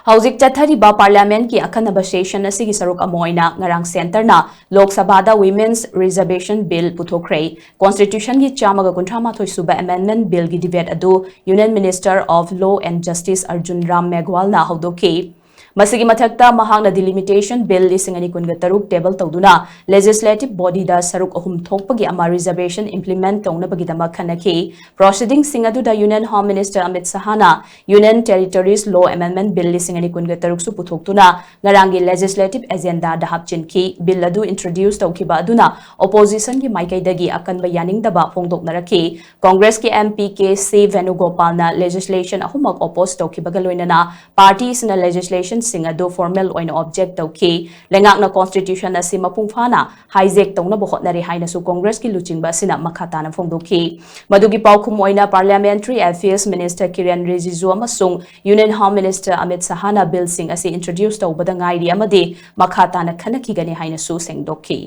Hauzik chathariba parliament ki akhanaba session asigi saruk amoina ngarang center na Lok Sabha da Women's Reservation Bill puthokre Constitution gi chamaga kunthama thoi suba amendment bill gi debate adu Union Minister of Law and Justice Arjun Ram Meghwal na haudoki Masigi mathakta mahangna delimitation bill lisingani kunga taruk table tawduna legislative body da saruk ahum thokpagi ama reservation implement tawna bagi dama khanaki proceeding singadu da Union Home Minister Amit Sahana Union Territories Law Amendment bill lisingani kunga taruk su puthoktuna ngarangi legislative agenda da hapchinki bill adu introduce tawkiba aduna opposition gi maikai dagi akanba yaning daba phongdoknaraki Congress ki MP ke C Venugopal na legislation ahumak oppose tawkiba loinana parties na legislation Singado formal oina object tawki lengakna constitution asi mapungphana hijack tawna bohotnari haina su Congress ki luchingba sina makhatana phongdoki madugi paukhum oina Parliamentary Affairs Minister Kiren Rijiju amasung Union Home Minister Amit Sahana bill sing asi introduce tawbada ngairi amadi makhatana khanakigani haina su sengdoki